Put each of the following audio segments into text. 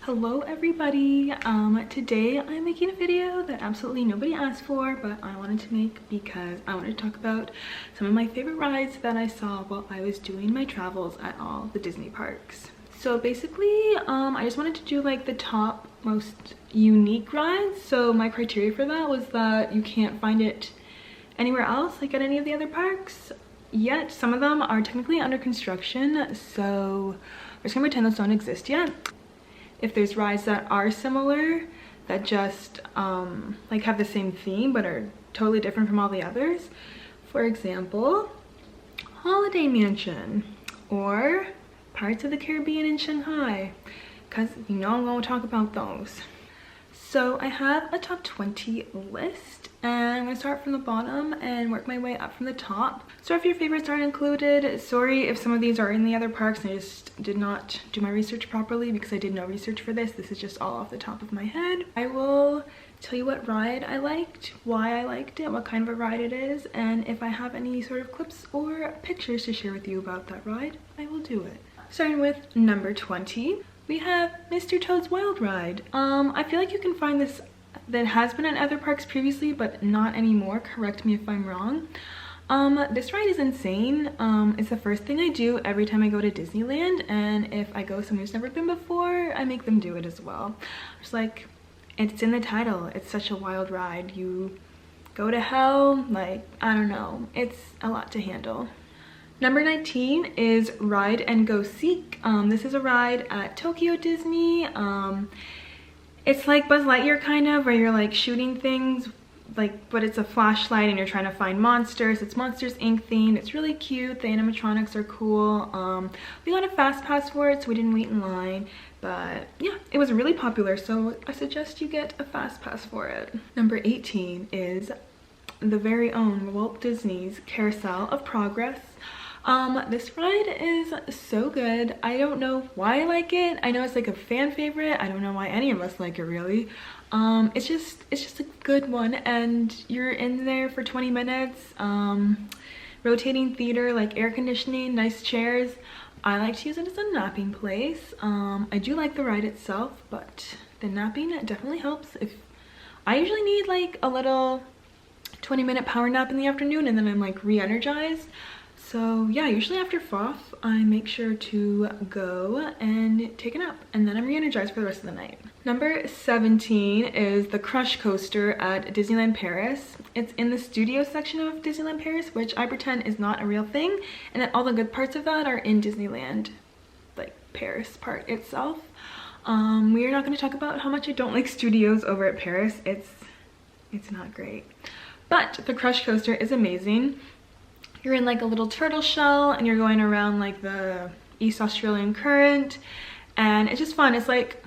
Hello everybody. Today I'm making a video that absolutely nobody asked for, but I wanted to make because I wanted to talk about some of my favorite rides that I saw while I was doing my travels at all the Disney parks. So basically, I just wanted to do like the top most unique rides. So my criteria for that was that you can't find it anywhere else, like at any of the other parks. Yet some of them are technically under construction, so we're just gonna pretend those don't exist yet. If there's rides that are similar, that just like have the same theme but are totally different from all the others, for example, Holiday Mansion or Pirates of the Caribbean in Shanghai, because you know I'm going to talk about those. So I have a top 20 list, and I'm going to start from the bottom and work my way up from the top. So if your favorites aren't included, sorry if some of these are in the other parks and I just did not do my research properly, because I did no research for this. This is just all off the top of my head. I will tell you what ride I liked, why I liked it, what kind of a ride it is, and if I have any sort of clips or pictures to share with you about that ride, I will do it. Starting with number 20. We have Mr. Toad's Wild Ride. I feel like you can find this that has been in other parks previously, but not anymore. Correct me if I'm wrong. This ride is insane. It's the first thing I do every time I go to Disneyland, and if I go somewhere who's never been before, I make them do it as well. It's like, it's in the title. It's such a wild ride. You go to hell, like, I don't know. It's a lot to handle. Number 19 is Ride and Go Seek. This is a ride at Tokyo Disney. It's like Buzz Lightyear kind of, where you're like shooting things, like, but it's a flashlight and you're trying to find monsters. It's Monsters Inc. themed. It's really cute. The animatronics are cool. We got a fast pass for it, so we didn't wait in line. But yeah, it was really popular, so I suggest you get a fast pass for it. Number 18 is the very own Walt Disney's Carousel of Progress. This ride is so good. I don't know why I like it. I know it's like a fan favorite. I don't know why any of us like it really. It's just a good one, and you're in there for 20 minutes. Rotating theater, like air conditioning, nice chairs. I like to use it as a napping place. I do like the ride itself, but the napping definitely helps. If I usually need like a little 20-minute power nap in the afternoon, and then I'm like re-energized. So yeah, usually after FOF, I make sure to go and take a nap, and then I'm re-energized for the rest of the night. Number 17 is the Crush Coaster at Disneyland Paris. It's in the studio section of Disneyland Paris, which I pretend is not a real thing, and that all the good parts of that are in Disneyland, like Paris part itself. We are not going to talk about how much I don't like studios over at Paris. It's not great. But the Crush Coaster is amazing. You're in like a little turtle shell and you're going around like the East Australian Current, and it's just fun. It's like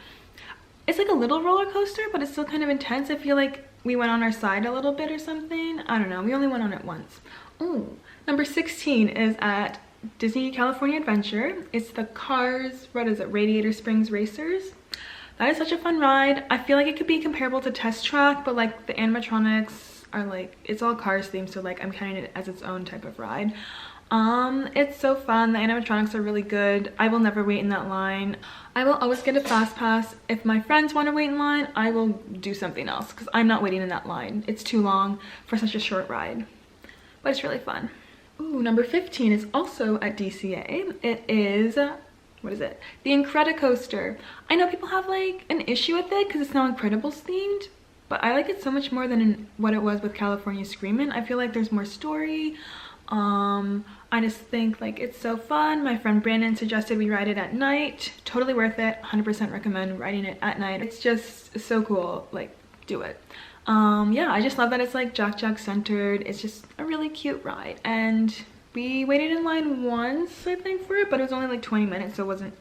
a little roller coaster, but it's still kind of intense. I feel like we went on our side a little bit or something. I don't know. We only went on it once. Oh, number 16 is at Disney California Adventure. It's the Cars, what is it, Radiator Springs Racers. That is such a fun ride. I feel like it could be comparable to Test Track, but like the animatronics are like, it's all Cars themed, so like I'm counting it as its own type of ride. It's so fun. The animatronics are really good. I will never wait in that line. I will always get a fast pass. If my friends want to wait in line, I will do something else, because I'm not waiting in that line. It's too long for such a short ride, but it's really fun. Ooh, number 15 is also at DCA. It is, what is it? The Incredicoaster. I know people have like an issue with it because it's now Incredibles themed, but I like it so much more than what it was with California Screamin'. I feel like there's more story. I just think like it's so fun. My friend Brandon suggested we ride it at night. Totally worth it. 100% recommend riding it at night. It's just so cool. Like, do it. Yeah, I just love that it's like Jack centered. It's just a really cute ride. And we waited in line once, I think, for it, but it was only like 20 minutes, so it wasn't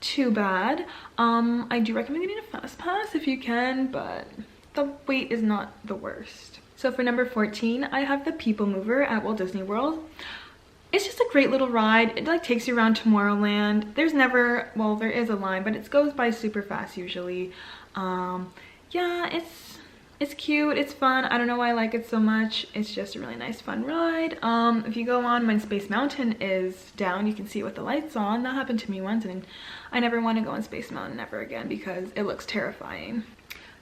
too bad. I do recommend getting a fast pass if you can, but the wait is not the worst. So for number 14, I have the People Mover at Walt Disney World. It's just a great little ride. It like takes you around Tomorrowland. There's never, well, there is a line, but it goes by super fast usually. Yeah, It's cute, it's fun. I don't know why I like it so much. It's just a really nice, fun ride. If you go on when Space Mountain is down, you can see it with the lights on. That happened to me once, and I never want to go on Space Mountain ever again because it looks terrifying.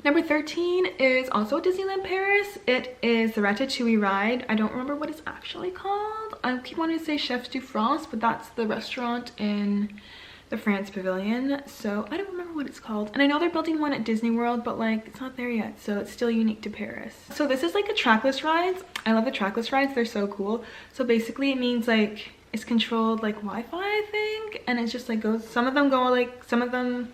Number 13 is also Disneyland Paris. It is the Ratatouille ride. I don't remember what it's actually called. I keep wanting to say Chefs du France, but that's the restaurant in the France Pavilion. So I don't remember what it's called. And I know they're building one at Disney World, but like it's not there yet. So it's still unique to Paris. So this is like a trackless rides. I love the trackless rides. They're so cool. So basically it means like it's controlled like Wi-Fi, I think. And it's just like goes, some of them go like, some of them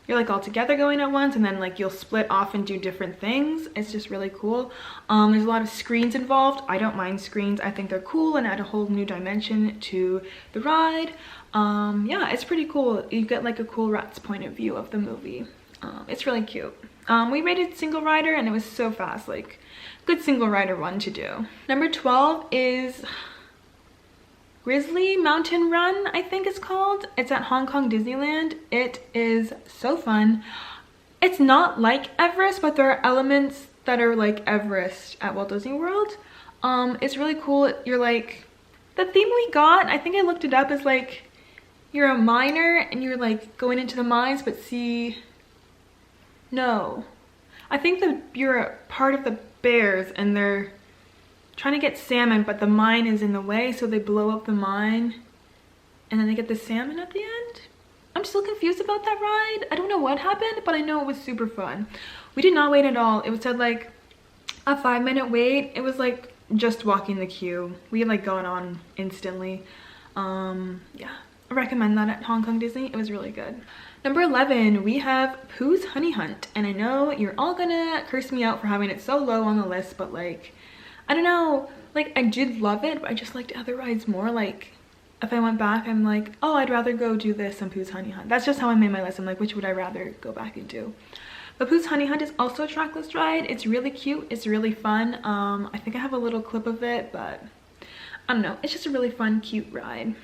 you're like all together going at once, and then like you'll split off and do different things. It's just really cool. There's a lot of screens involved. I don't mind screens. I think they're cool and add a whole new dimension to the ride. Yeah, it's pretty cool. You get like a cool rat's point of view of the movie. It's really cute. We rated single rider and it was so fast, like good single rider one to do. Number 12 is Grizzly Mountain Run, I think it's called. It's at Hong Kong Disneyland. It is so fun. It's not like Everest, but there are elements that are like Everest at Walt Disney World. It's really cool. You're like, the theme we got, I think I looked it up, is like you're a miner and you're like going into the mines, but no. I think that you're a part of the bears and they're trying to get salmon, but the mine is in the way, so they blow up the mine and then they get the salmon at the end. I'm still confused about that ride. I don't know what happened, but I know it was super fun. We did not wait at all. It was at like a 5-minute wait. It was like just walking the queue. We had like gone on instantly. Yeah, I recommend that at Hong Kong Disney. It was really good. Number 11, we have Pooh's Honey Hunt, and I know you're all gonna curse me out for having it so low on the list, but like, I don't know, like I did love it, but I just liked other rides more. Like if I went back, I'm like, oh, I'd rather go do this than Pooh's Honey Hunt. That's just how I made my list. I'm like, which would I rather go back and do? But Pooh's Honey Hunt is also a trackless ride. It's really cute. It's really fun. I think I have a little clip of it, but I don't know. It's just a really fun, cute ride.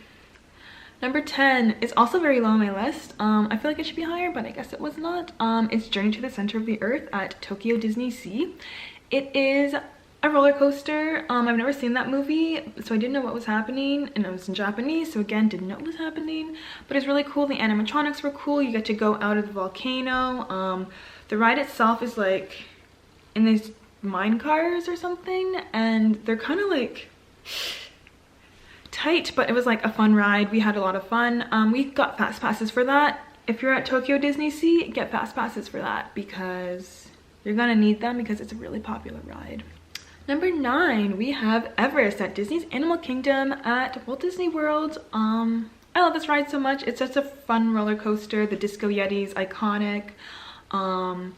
Number 10 is also very low on my list. I feel like it should be higher, but I guess it was not. It's Journey to the Center of the Earth at Tokyo Disney Sea. It is a roller coaster. I've never seen that movie, so I didn't know what was happening, and it was in Japanese, so again didn't know what was happening, but it's really cool. The animatronics were cool. You get to go out of the volcano. The ride itself is like in these mine cars or something, and they're kind of like tight, but it was like a fun ride. We had a lot of fun. We got fast passes for that. If you're at Tokyo Disney Sea, get fast passes for that because you're gonna need them because it's a really popular ride. Number 9, we have Everest at Disney's Animal Kingdom at Walt Disney World. I love this ride so much. It's such a fun roller coaster. The Disco Yeti's iconic. I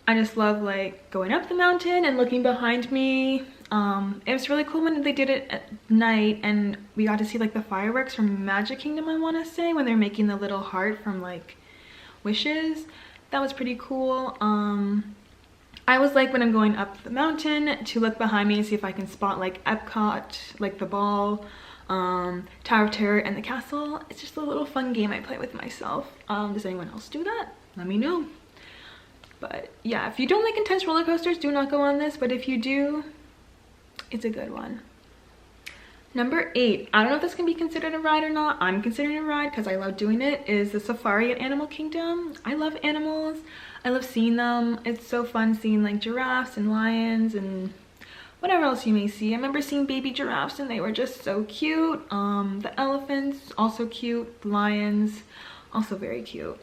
just love like going up the mountain and looking behind me. It was really cool when they did it at night and we got to see like the fireworks from Magic Kingdom, I want to say, when they're making the little heart from like wishes. That was pretty cool. I was like, when I'm going up the mountain, to look behind me and see if I can spot like Epcot, like the ball, Tower of Terror, and the castle. It's just a little fun game I play with myself. Does anyone else do that? Let me know. But yeah, if you don't like intense roller coasters, do not go on this, but if you do, it's a good one. Number 8, I don't know if this can be considered a ride or not. I'm considering it a ride because I love doing it, is the safari at Animal Kingdom. I love animals. I love seeing them. It's so fun seeing like giraffes and lions and whatever else you may see. I remember seeing baby giraffes and they were just so cute. The elephants, also cute. The lions, also very cute.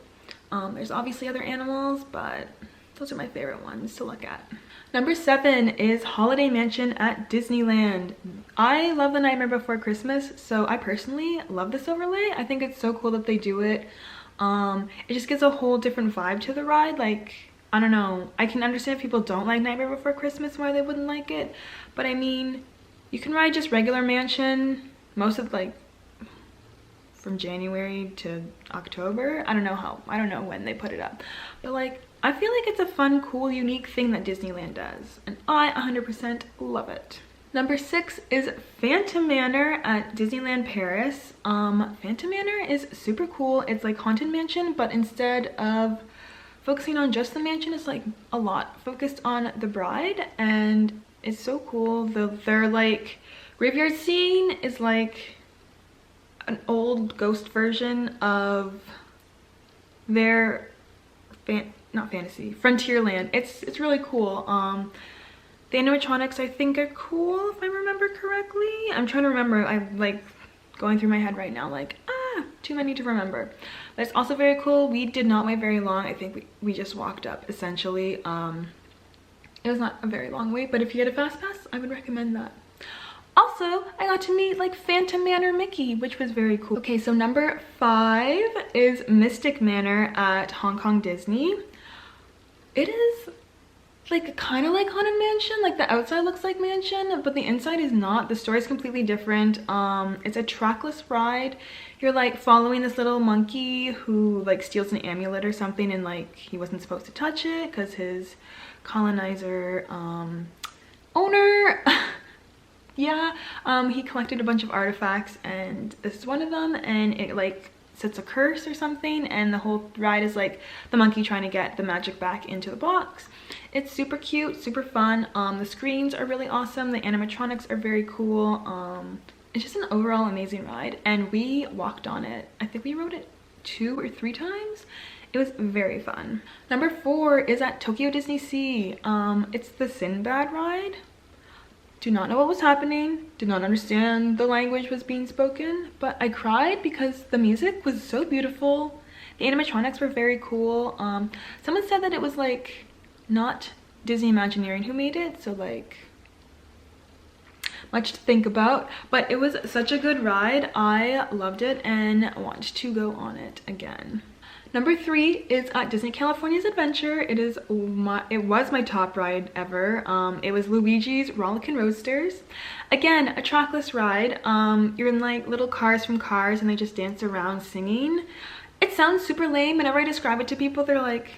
There's obviously other animals, but those are my favorite ones to look at. Number 7 is Holiday Mansion at Disneyland. I love The Nightmare Before Christmas, so I personally love this overlay. I think it's so cool that they do it. It just gives a whole different vibe to the ride. Like, I don't know, I can understand if people don't like Nightmare Before Christmas why they wouldn't like it, but I mean, you can ride just regular mansion most of like from January to October. I don't know when they put it up, but like I feel like it's a fun, cool, unique thing that Disneyland does, and I 100% love it. Number 6 is Phantom Manor at Disneyland Paris. Phantom Manor is super cool. It's like Haunted Mansion, but instead of focusing on just the mansion is like a lot focused on the bride, and it's so cool. Their like graveyard scene is like an old ghost version of their not fantasy, Frontierland. It's really cool. The animatronics I think are cool if I remember correctly. I'm trying to remember. I'm like going through my head right now, like too many to remember. But it's also very cool. We did not wait very long. I think we just walked up essentially. It was not a very long wait, but if you get a fast pass, I would recommend that. Also, I got to meet like Phantom Manor Mickey, which was very cool. Okay, so number 5 is Mystic Manor at Hong Kong Disney. It is like kind of like Haunted Mansion. Like the outside looks like mansion, but the inside is not. The story is completely different. It's a trackless ride. You're like following this little monkey who like steals an amulet or something, and like he wasn't supposed to touch it because his colonizer owner yeah, he collected a bunch of artifacts, and this is one of them, and it like sets a curse or something, and the whole ride is like the monkey trying to get the magic back into the box. It's super cute, super fun. The screens are really awesome. The animatronics are very cool. It's just an overall amazing ride, and we walked on it. I think we rode it 2 or 3 times. It was very fun. Number 4 is at Tokyo Disney Sea. It's the Sinbad ride. Do not know what was happening, did not understand the language was being spoken, but I cried because the music was so beautiful. The animatronics were very cool. Someone said that it was like not Disney Imagineering who made it, so like much to think about, but it was such a good ride. I loved it and want to go on it again. Number 3 is at Disney California's Adventure. It was my top ride ever. It was Luigi's Rollickin' Roadsters. Again, a trackless ride. You're in like little cars from Cars, and they just dance around singing. It sounds super lame. Whenever I describe it to people, they're like,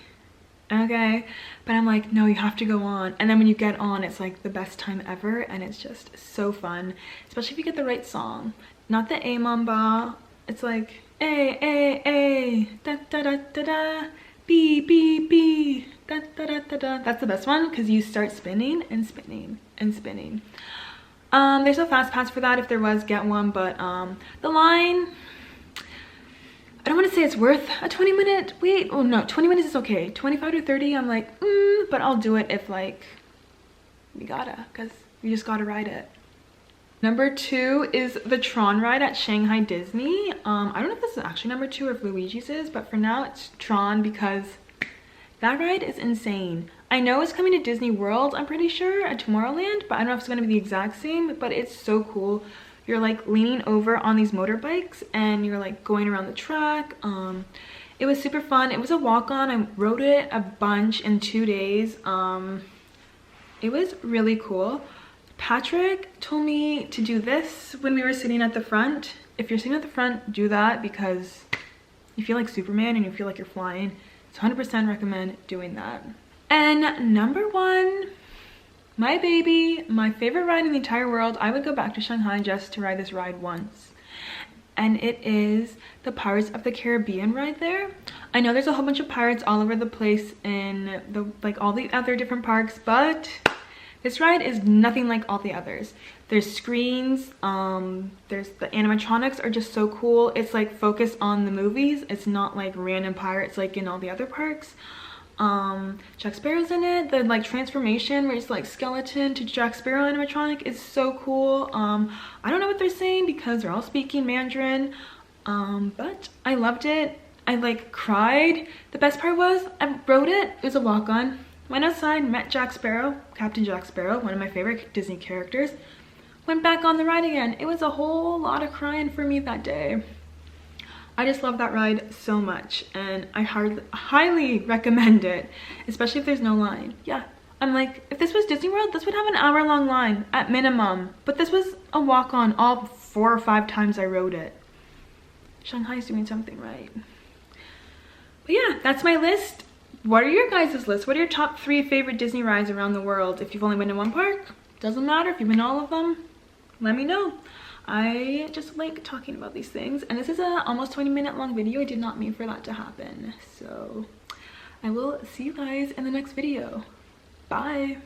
okay, but I'm like, no, you have to go on. And then when you get on, it's like the best time ever, and it's just so fun, especially if you get the right song. Not the A Mamba. It's like A, da da da da da, B, B, B, da da da da da. That's the best one because you start spinning and spinning and spinning. There's no fast pass for that. If there was, get one, but the line, I don't want to say it's worth a 20-minute wait. Oh no, 20 minutes is okay. 25 to 30, I'm like, but I'll do it if like we gotta, because we just gotta ride it. Number 2 is the Tron ride at Shanghai Disney. I don't know if this is actually number 2 or if Luigi's is, but for now it's Tron because that ride is insane. I know it's coming to Disney World, I'm pretty sure, at Tomorrowland, but I don't know if it's going to be the exact same, but it's so cool. You're like leaning over on these motorbikes and you're like going around the track. It was super fun. It was a walk-on. I rode it a bunch in 2 days. It was really cool. Patrick told me to do this when we were sitting at the front. If you're sitting at the front, do that because you feel like Superman and you feel like you're flying. So 100% recommend doing that. And number 1, my baby, my favorite ride in the entire world. I would go back to Shanghai just to ride this ride once. And it is the Pirates of the Caribbean ride there. I know there's a whole bunch of pirates all over the place in all the other different parks, but this ride is nothing like all the others. There's screens, there's the animatronics are just so cool. It's like focused on the movies. It's not like random pirates like in all the other parks. Jack Sparrow's in it. The like transformation where it's like skeleton to Jack Sparrow animatronic is so cool. I don't know what they're saying because they're all speaking Mandarin, but I loved it. I like cried. The best part was I rode it. It was a walk-on. Went outside, met Jack Sparrow, Captain Jack Sparrow, one of my favorite Disney characters. Went back on the ride again. It was a whole lot of crying for me that day. I just love that ride so much, and I highly recommend it, especially if there's no line. Yeah, I'm like, if this was Disney World, this would have an hour-long line at minimum, but this was a walk-on all 4 or 5 times I rode it. Shanghai's doing something right. But yeah, that's my list. What are your guys' lists? What are your top 3 favorite Disney rides around the world? If you've only been to one park, doesn't matter. If you've been to all of them, let me know. I just like talking about these things, and this is a almost 20-minute long video. I did not mean for that to happen, so I will see you guys in the next video. Bye.